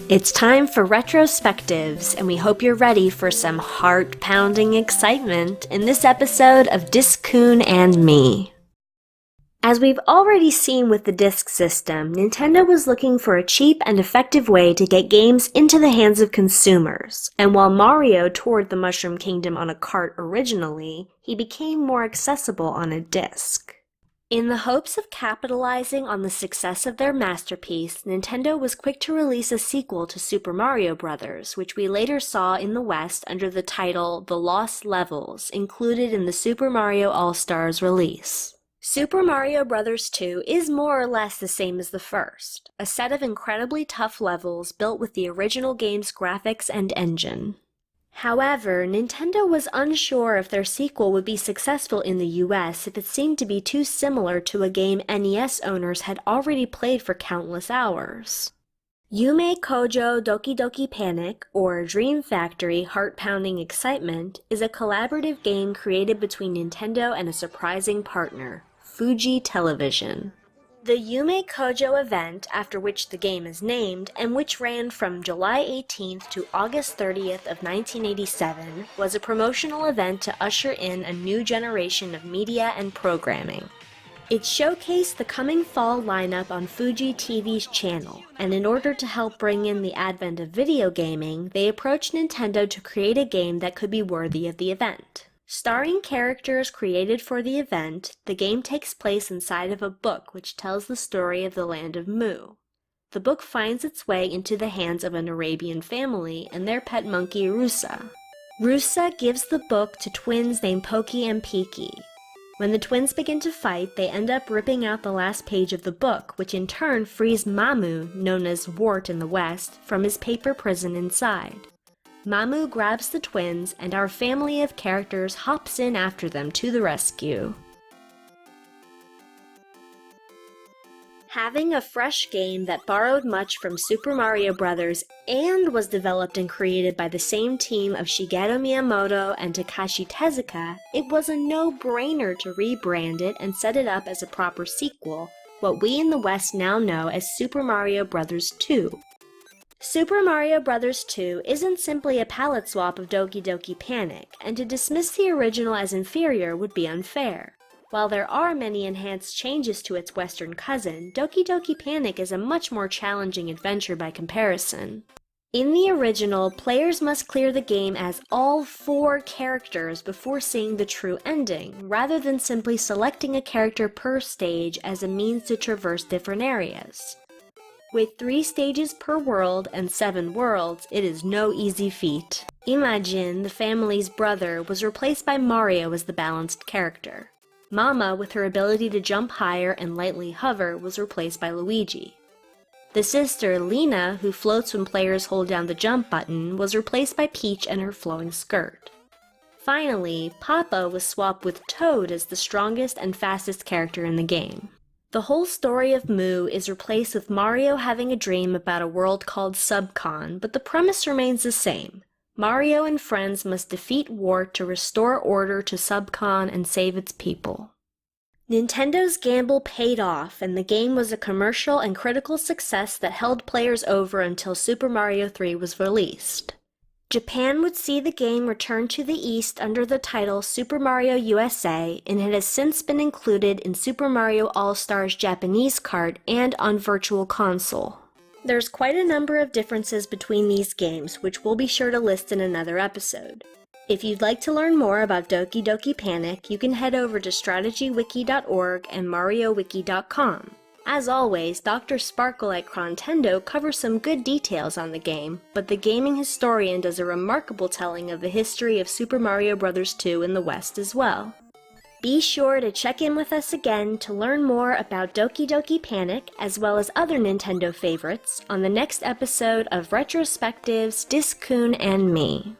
It's time for Retrospectives, and we hope you're ready for some heart-pounding excitement in this episode of Disk-Kun Me. As we've already seen with the disk system, Nintendo was looking for a cheap and effective way to get games into the hands of consumers, and while Mario toured the Mushroom Kingdom on a cart originally, he became more accessible on a disc. In the hopes of capitalizing on the success of their masterpiece, Nintendo was quick to release a sequel to Super Mario Bros., which we later saw in the West under the title The Lost Levels, included in the Super Mario All-Stars release. Super Mario Bros. 2 is more or less the same as the first, a set of incredibly tough levels built with the original game's graphics and engine. However, Nintendo was unsure if their sequel would be successful in the US if it seemed to be too similar to a game NES owners had already played for countless hours. Yume Kojo Doki Doki Panic, or Dream Factory Heart-Pounding Excitement, is a collaborative game created between Nintendo and a surprising partner, Fuji Television. The Yume Kojo event, after which the game is named, and which ran from July 18th to August 30th of 1987, was a promotional event to usher in a new generation of media and programming. It showcased the coming fall lineup on Fuji TV's channel, and in order to help bring in the advent of video gaming, they approached Nintendo to create a game that could be worthy of the event. Starring characters created for the event, the game takes place inside of a book which tells the story of the land of Mu. The book finds its way into the hands of an Arabian family and their pet monkey Rusa. Rusa gives the book to twins named Poki and Piki. When the twins begin to fight, they end up ripping out the last page of the book, which in turn frees Mamu, known as Wart in the West, from his paper prison inside. Mamu grabs the twins, and our family of characters hops in after them to the rescue. Having a fresh game that borrowed much from Super Mario Bros. And was developed and created by the same team of Shigeru Miyamoto and Takashi Tezuka, it was a no-brainer to rebrand it and set it up as a proper sequel, what we in the West now know as Super Mario Bros. 2. Super Mario Bros. 2 isn't simply a palette swap of Doki Doki Panic, and to dismiss the original as inferior would be unfair. While there are many enhanced changes to its Western cousin, Doki Doki Panic is a much more challenging adventure by comparison. In the original, players must clear the game as all 4 characters before seeing the true ending, rather than simply selecting a character per stage as a means to traverse different areas. With 3 stages per world and 7 worlds, it is no easy feat. Imagine the family's brother was replaced by Mario as the balanced character. Mama, with her ability to jump higher and lightly hover, was replaced by Luigi. The sister, Lena, who floats when players hold down the jump button, was replaced by Peach and her flowing skirt. Finally, Papa was swapped with Toad as the strongest and fastest character in the game. The whole story of Mu is replaced with Mario having a dream about a world called Subcon, but the premise remains the same. Mario and friends must defeat Wart to restore order to Subcon and save its people. Nintendo's gamble paid off, and the game was a commercial and critical success that held players over until Super Mario 3 was released. Japan would see the game return to the East under the title Super Mario USA, and it has since been included in Super Mario All-Stars Japanese cart and on Virtual Console. There's quite a number of differences between these games, which we'll be sure to list in another episode. If you'd like to learn more about Doki Doki Panic, you can head over to strategywiki.org and mariowiki.com. As always, Dr. Sparkle at Crontendo covers some good details on the game, but the gaming historian does a remarkable telling of the history of Super Mario Bros. 2 in the West as well. Be sure to check in with us again to learn more about Doki Doki Panic, as well as other Nintendo favorites, on the next episode of Retrospectives, Disk-Kun Me.